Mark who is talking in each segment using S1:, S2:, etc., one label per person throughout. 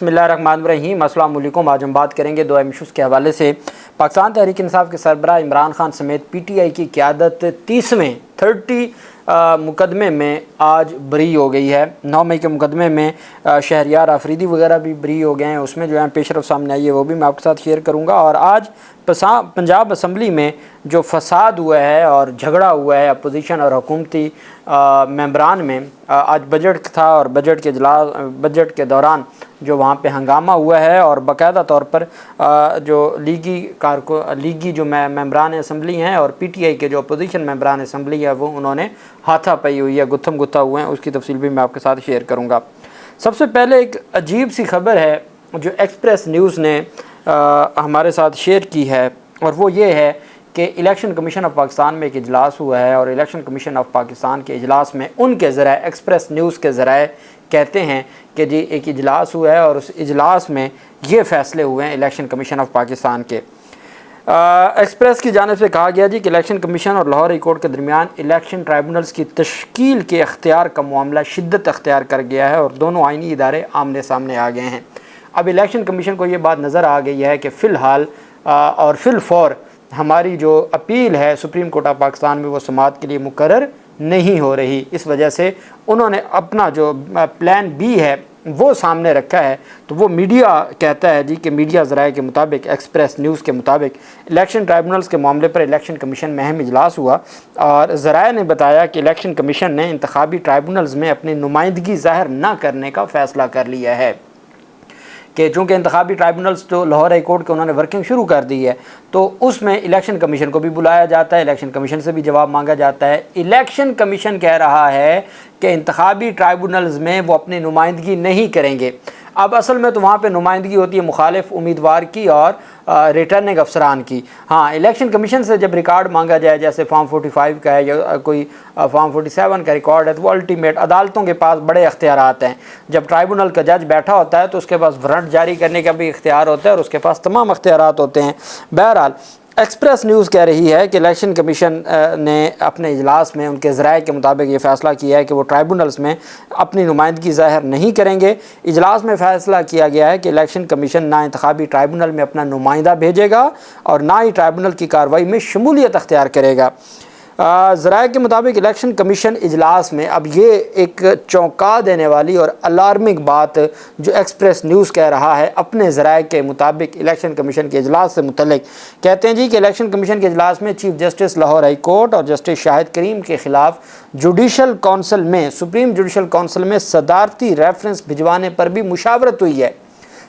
S1: بسم اللہ الرحمن الرحیم۔ السلام علیکم۔ آج ہم بات کریں گے دو اہم ایشوز کے حوالے سے۔ پاکستان تحریک انصاف کے سربراہ عمران خان سمیت پی ٹی آئی کی قیادت 30 مقدمے میں آج بری ہو گئی ہے۔ 9 مئی کے مقدمے میں شہریار آفریدی وغیرہ بھی بری ہو گئے ہیں۔ اس میں جو ہے پیش رفت سامنے آئی ہے وہ بھی میں آپ کے ساتھ شیئر کروں گا۔ اور آج پنجاب اسمبلی میں جو فساد ہوا ہے اور جھگڑا ہوا ہے اپوزیشن اور حکومتی ممبران میں، آج بجٹ تھا اور بجٹ کے دوران جو وہاں پہ ہنگامہ ہوا ہے اور باقاعدہ طور پر جو لیگی جو ممبران اسمبلی ہیں اور پی ٹی آئی کے جو اپوزیشن ممبران اسمبلی ہے وہ انہوں نے ہاتھا پائی ہوئی ہے، گتھم گتھا ہوئے ہیں۔ اس کی تفصیل بھی میں آپ کے ساتھ شیئر کروں گا۔ سب سے پہلے ایک عجیب سی خبر ہے جو ایکسپریس نیوز نے ہمارے ساتھ شیئر کی ہے، اور وہ یہ ہے کہ الیکشن کمیشن آف پاکستان میں ایک اجلاس ہوا ہے، اور الیکشن کمیشن آف پاکستان کے اجلاس میں ان کے ذرائع ایکسپریس نیوز کے ذرائع کہتے ہیں کہ جی ایک اجلاس ہوا ہے اور اس اجلاس میں یہ فیصلے ہوئے ہیں الیکشن کمیشن آف پاکستان کے۔ ایکسپریس کی جانب سے کہا گیا جی کہ الیکشن کمیشن اور لاہور ہائی کورٹ کے درمیان الیکشن ٹرائبونلز کی تشکیل کے اختیار کا معاملہ شدت اختیار کر گیا ہے اور دونوں آئینی ادارے آمنے سامنے آ گئے ہیں۔ اب الیکشن کمیشن کو یہ بات نظر آ گئی ہے کہ فی الحال اور فی الفور ہماری جو اپیل ہے سپریم کورٹ آف پاکستان میں وہ سماعت کے لیے مقرر نہیں ہو رہی۔ اس وجہ سے انہوں نے اپنا جو پلان بی ہے وہ سامنے رکھا ہے۔ تو وہ میڈیا کہتا ہے جی کہ میڈیا ذرائع کے مطابق، ایکسپریس نیوز کے مطابق، الیکشن ٹرائبونلز کے معاملے پر الیکشن کمیشن میں اہم اجلاس ہوا، اور ذرائع نے بتایا کہ الیکشن کمیشن نے انتخابی ٹرائبونلز میں اپنی نمائندگی ظاہر نہ کرنے کا فیصلہ کر لیا ہے کہ چونکہ انتخابی ٹرائبونلز جو لاہور ہائی کورٹ کے انہوں نے ورکنگ شروع کر دی ہے تو اس میں الیکشن کمیشن کو بھی بلایا جاتا ہے، الیکشن کمیشن سے بھی جواب مانگا جاتا ہے۔ الیکشن کمیشن کہہ رہا ہے کہ انتخابی ٹرائبونلز میں وہ اپنی نمائندگی نہیں کریں گے۔ اب اصل میں تو وہاں پہ نمائندگی ہوتی ہے مخالف امیدوار کی اور ریٹرننگ افسران کی۔ ہاں، الیکشن کمیشن سے جب ریکارڈ مانگا جائے، جیسے فارم 45 کا ہے یا کوئی فارم 47 کا ریکارڈ ہے، تو وہ الٹیمیٹ عدالتوں کے پاس بڑے اختیارات ہیں۔ جب ٹرائبونل کا جج بیٹھا ہوتا ہے تو اس کے پاس وارنٹ جاری کرنے کا بھی اختیار ہوتا ہے اور اس کے پاس تمام اختیارات ہوتے ہیں۔ بہرحال ایکسپریس نیوز کہہ رہی ہے کہ الیکشن کمیشن نے اپنے اجلاس میں ان کے ذرائع کے مطابق یہ فیصلہ کیا ہے کہ وہ ٹرائبونلز میں اپنی نمائندگی ظاہر نہیں کریں گے۔ اجلاس میں فیصلہ کیا گیا ہے کہ الیکشن کمیشن نہ انتخابی ٹرائبونل میں اپنا نمائندہ بھیجے گا اور نہ ہی ٹرائبونل کی کارروائی میں شمولیت اختیار کرے گا۔ ذرائع کے مطابق الیکشن کمیشن اجلاس میں اب یہ ایک چونکا دینے والی اور الارمنگ بات جو ایکسپریس نیوز کہہ رہا ہے اپنے ذرائع کے مطابق الیکشن کمیشن کے اجلاس سے متعلق، کہتے ہیں جی کہ الیکشن کمیشن کے اجلاس میں chief justice Lahore high court اور جسٹس شاہد کریم کے خلاف جوڈیشل کونسل میں، سپریم جوڈیشل کونسل میں صدارتی ریفرنس بھجوانے پر بھی مشاورت ہوئی ہے۔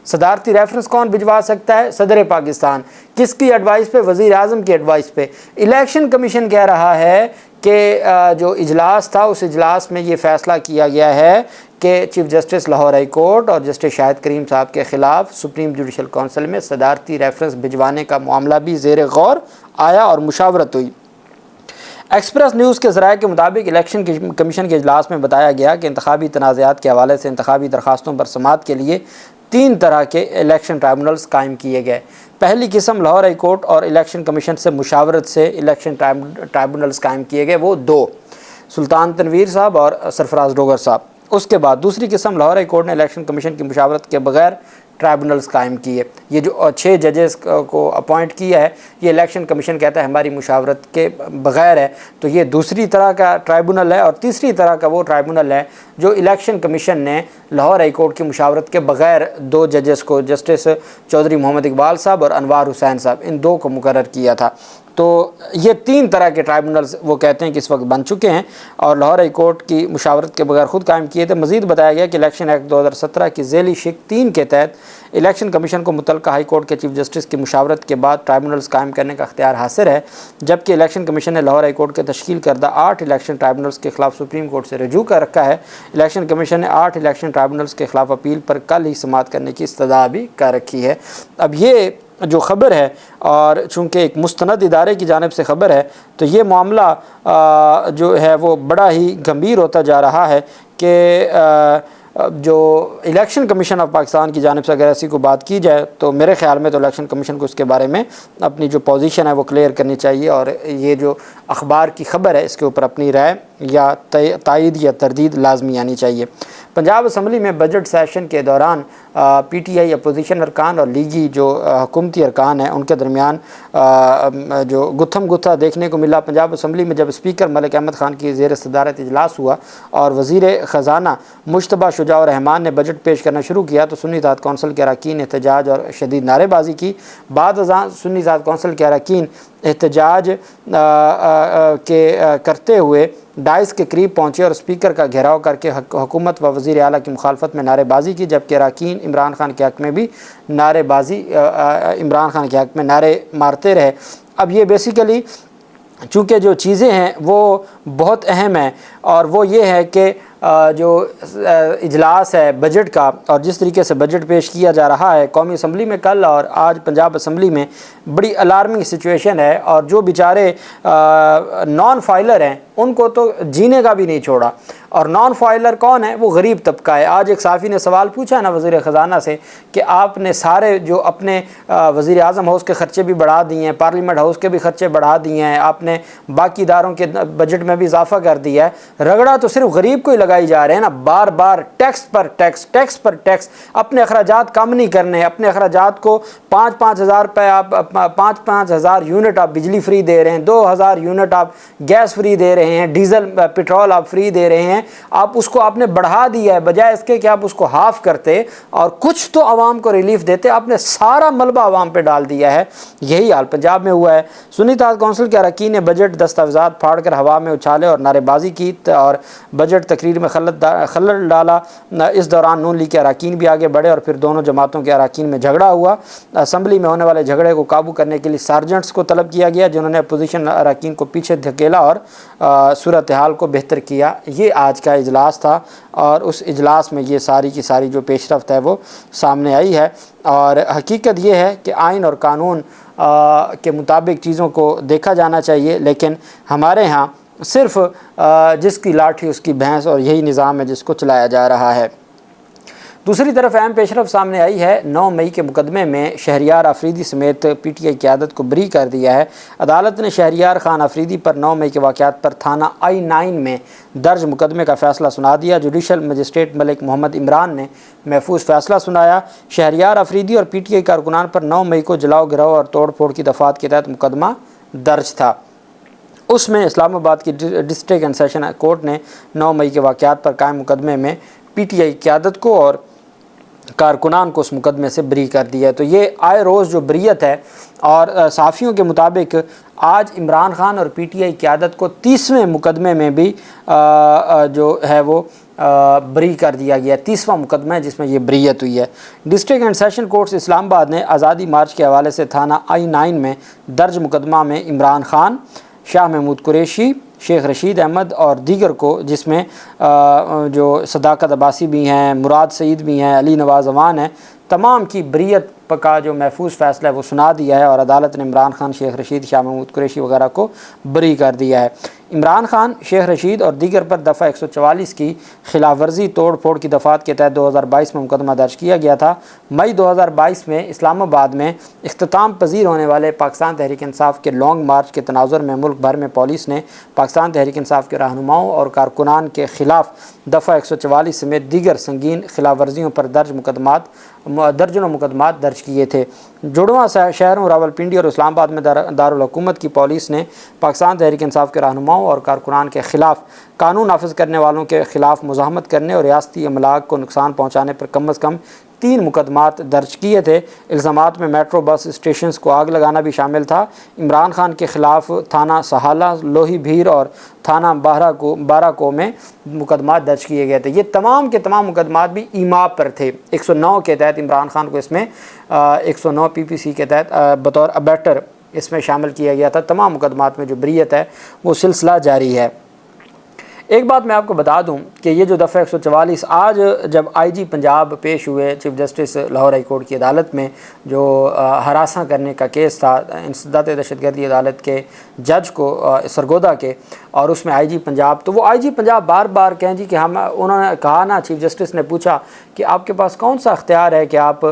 S1: صدارتی ریفرنس کون بھجوا سکتا ہے؟ صدر پاکستان۔ کس کی ایڈوائس پہ؟ وزیر اعظم کی ایڈوائس پہ۔ الیکشن کمیشن کہہ رہا ہے کہ جو اجلاس تھا اس اجلاس میں یہ فیصلہ کیا گیا ہے کہ chief justice Lahore high court اور جسٹس شاہد کریم صاحب کے خلاف سپریم جوڈیشل کونسل میں صدارتی ریفرنس بھجوانے کا معاملہ بھی زیر غور آیا اور مشاورت ہوئی۔ ایکسپریس نیوز کے ذرائع کے مطابق الیکشن کمیشن کے اجلاس میں بتایا گیا کہ انتخابی تنازعات کے حوالے سے انتخابی درخواستوں پر سماعت کے لیے 3 طرح کے الیکشن ٹرائبونلز قائم کیے گئے۔ پہلی قسم لاہور ہائی کورٹ اور الیکشن کمیشن سے مشاورت سے الیکشن ٹرائبونلز قائم کیے گئے، وہ 2، سلطان تنویر صاحب اور سرفراز ڈوگر صاحب۔ اس کے بعد دوسری قسم لاہور ہائی کورٹ نے الیکشن کمیشن کی مشاورت کے بغیر ٹرائبونلز قائم کیے۔ یہ جو 6 ججز کو اپوائنٹ کیا ہے یہ الیکشن کمیشن کہتا ہے ہماری مشاورت کے بغیر ہے، تو یہ دوسری طرح کا ٹرائبونل ہے۔ اور تیسری طرح کا وہ ٹرائبونل ہے جو الیکشن کمیشن نے لاہور ہائی کورٹ کی مشاورت کے بغیر 2 ججز کو، جسٹس چودھری محمد اقبال صاحب اور انوار حسین صاحب، ان 2 کو مقرر کیا تھا۔ تو یہ 3 طرح کے ٹرائبونلز وہ کہتے ہیں کہ اس وقت بن چکے ہیں اور لاہور ہائی کورٹ کی مشاورت کے بغیر خود قائم کیے تھے۔ مزید بتایا گیا کہ الیکشن ایکٹ 2017 کی ذیلی شق 3 کے تحت الیکشن کمیشن کو متعلقہ ہائی کورٹ کے چیف جسٹس کی مشاورت کے بعد ٹرائبونلز قائم کرنے کا اختیار حاصل ہے، جبکہ الیکشن کمیشن نے لاہور ہائی کورٹ کے تشکیل کردہ 8 الیکشن ٹرائبونلز کے خلاف سپریم کورٹ سے رجوع کر رکھا ہے۔ الیکشن کمیشن نے 8 الیکشن ٹرائبونلز کے خلاف اپیل پر کل ہی سماعت کرنے کی استدعا بھی کر رکھی ہے۔ اب یہ جو خبر ہے، اور چونکہ ایک مستند ادارے کی جانب سے خبر ہے، تو یہ معاملہ جو ہے وہ بڑا ہی گمبھیر ہوتا جا رہا ہے کہ جو الیکشن کمیشن آف پاکستان کی جانب سے اگر ایسی کوئی بات کی جائے تو میرے خیال میں تو الیکشن کمیشن کو اس کے بارے میں اپنی جو پوزیشن ہے وہ کلیئر کرنی چاہیے، اور یہ جو اخبار کی خبر ہے اس کے اوپر اپنی رائے یا تائید یا تردید لازمی آنی چاہیے۔ پنجاب اسمبلی میں بجٹ سیشن کے دوران پی ٹی آئی اپوزیشن ارکان اور لیگی جو حکومتی ارکان ہیں ان کے درمیان جو گتھم گتھا دیکھنے کو ملا۔ پنجاب اسمبلی میں جب اسپیکر ملک احمد خان کی زیر صدارت اجلاس ہوا اور وزیر خزانہ مشتبہ شجاع الرحمان نے بجٹ پیش کرنا شروع کیا تو سنی اتحاد کونسل کے اراکین احتجاج اور شدید نعرے بازی کی۔ بعد ازاں سنی اتحاد کونسل کے اراکین احتجاج کرتے ہوئے ڈائس کے قریب پہنچے اور اسپیکر کا گھیراؤ کر کے حکومت و وزیر اعلیٰ کی مخالفت میں نعرے بازی کی، جبکہ اراکین عمران خان کے حق میں بھی عمران خان کے حق میں نعرے مارتے رہے۔ اب یہ بیسیکلی چونکہ جو چیزیں ہیں وہ بہت اہم ہیں، اور وہ یہ ہے کہ جو اجلاس ہے بجٹ کا اور جس طریقے سے بجٹ پیش کیا جا رہا ہے قومی اسمبلی میں کل اور آج پنجاب اسمبلی میں، بڑی الارمنگ سچویشن ہے، اور جو بیچارے نان فائلر ہیں ان کو تو جینے کا بھی نہیں چھوڑا۔ اور نان فائلر کون ہے؟ وہ غریب طبقہ ہے۔ آج ایک صحافی نے سوال پوچھا نا وزیر خزانہ سے کہ آپ نے سارے جو اپنے وزیر اعظم ہاؤس کے خرچے بھی بڑھا دیے ہیں، پارلیمنٹ ہاؤس کے بھی خرچے بڑھا دیے ہیں، آپ نے باقی اداروں کے بجٹ میں بھی اضافہ کر دیا ہے، رگڑا تو صرف غریب کو ہی لگائی جا رہے ہیں نا، بار بار ٹیکس پر ٹیکس، ٹیکس پر ٹیکس۔ اپنے اخراجات کم نہیں کرنے، اپنے اخراجات کو 5,000 روپے آپ 5,000 یونٹ آپ بجلی فری دے رہے ہیں، 2,000 یونٹ آپ گیس فری دے رہے ہیں، ڈیزل پیٹرول آپ فری دے رہے ہیں، آپ اس کو آپ نے بڑھا دیا ہے، بجائے اس کے کہ آپ اس کو ہاف کرتے اور کچھ تو عوام کو ریلیف دیتے، آپ نے سارا ملبہ عوام پہ ڈال دیا ہے۔ یہی حال پنجاب میں ہوا ہے۔ سنی اتحاد کونسل کے اراکین نے بجٹ دستاویزات پھاڑ کر ہوا میں اچھالے اور نعرے بازی کی اور بجٹ تقریر میں خلل ڈالا۔ اس دوران نون لیگ کے اراکین بھی آگے بڑھے اور پھر دونوں جماعتوں کے اراکین میں جھگڑا ہوا۔ اسمبلی میں ہونے والے جھگڑے کو قابو کرنے کے لیے سارجنٹس کو طلب کیا گیا، جنہوں نے اپوزیشن اراکین کو پیچھے دھکیلا اور صورتحال کو بہتر کیا۔ یہ آج کا اجلاس تھا، اور اس اجلاس میں یہ ساری کی ساری جو پیش رفت ہے وہ سامنے آئی ہے، اور حقیقت یہ ہے کہ آئین اور قانون کے مطابق چیزوں کو دیکھا جانا چاہیے، لیکن ہمارے ہاں صرف جس کی لاٹھی اس کی بھینس، اور یہی نظام ہے جس کو چلایا جا رہا ہے۔ دوسری طرف اہم پیش رفت سامنے آئی ہے۔ 9 مئی کے مقدمے میں شہریار آفریدی سمیت پی ٹی آئی قیادت کو بری کر دیا ہے۔ عدالت نے شہریار خان آفریدی پر 9 مئی کے واقعات پر تھانہ I-9 میں درج مقدمے کا فیصلہ سنا دیا۔ جوڈیشل مجسٹریٹ ملک محمد عمران نے محفوظ فیصلہ سنایا۔ شہریار آفریدی اور پی ٹی آئی کارکنان پر 9 مئی کو جلاؤ گراؤ اور توڑ پھوڑ کی دفعات کے تحت مقدمہ درج تھا۔ اس میں اسلام آباد کی ڈسٹرکٹ اینڈ سیشن کورٹ نے 9 مئی کے واقعات پر قائم مقدمے میں پی ٹی آئی قیادت کو اور کارکنان کو اس مقدمے سے بری کر دیا ہے۔ تو یہ آئے روز جو بریت ہے، اور صحافیوں کے مطابق آج عمران خان اور پی ٹی آئی قیادت کو 30ویں مقدمے میں بھی جو ہے وہ بری کر دیا گیا۔ 30واں مقدمہ ہے جس میں یہ بریت ہوئی ہے۔ ڈسٹرکٹ اینڈ سیشن کورٹس اسلام آباد نے آزادی مارچ کے حوالے سے تھانہ I-9 میں درج مقدمہ میں عمران خان، شاہ محمود قریشی، شیخ رشید احمد اور دیگر کو، جس میں جو صداقت عباسی بھی ہیں، مراد سعید بھی ہیں، علی نواز اوان ہیں، تمام کی بریت کا جو محفوظ فیصلہ ہے وہ سنا دیا ہے، اور عدالت نے عمران خان، شیخ رشید، شاہ محمود قریشی وغیرہ کو بری کر دیا ہے۔ عمران خان، شیخ رشید اور دیگر پر دفعہ 144 کی خلاف ورزی توڑ پھوڑ کی دفعات کے تحت 2022 میں مقدمہ درج کیا گیا تھا۔ مئی 2022 میں اسلام آباد میں اختتام پذیر ہونے والے پاکستان تحریک انصاف کے لانگ مارچ کے تناظر میں ملک بھر میں پولیس نے پاکستان تحریک انصاف کے رہنماؤں اور کارکنان کے خلاف دفعہ 144 سمیت دیگر سنگین خلاف ورزیوں پر درجنوں مقدمات درج کیے تھے۔ جڑواں شہروں راولپنڈی اور اسلام آباد میں دارالحکومت کی پولیس نے پاکستان تحریک انصاف کے رہنماؤں اور کارکنان کے خلاف قانون نافذ کرنے والوں کے خلاف مزاحمت کرنے اور ریاستی املاک کو نقصان پہنچانے پر کم از کم 3 مقدمات درج کیے تھے۔ الزامات میں میٹرو بس اسٹیشنز کو آگ لگانا بھی شامل تھا۔ عمران خان کے خلاف تھانہ سہالہ، لوہی بھیر اور تھانہ بارہ کو میں مقدمات درج کیے گئے تھے۔ یہ تمام کے تمام مقدمات بھی ایما پر تھے۔ 109 کے تحت عمران خان کو اس میں 109 PPC کے تحت بطور ابیٹر اس میں شامل کیا گیا تھا۔ تمام مقدمات میں جو بریت ہے وہ سلسلہ جاری ہے۔ ایک بات میں آپ کو بتا دوں کہ یہ جو دفعہ 144 آج جب IG پنجاب پیش ہوئے chief justice Lahore high court کی عدالت میں، جو ہراساں کرنے کا کیس تھا انسداد دہشت گردی عدالت کے جج کو سرگودا کے، اور اس میں IG پنجاب، تو وہ IG پنجاب بار بار کہیں جی کہ انہوں نے کہا نا، چیف جسٹس نے پوچھا کہ آپ کے پاس کون سا اختیار ہے کہ آپ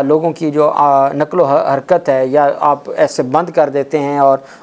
S1: لوگوں کی جو نقل و حرکت ہے یا آپ ایسے بند کر دیتے ہیں اور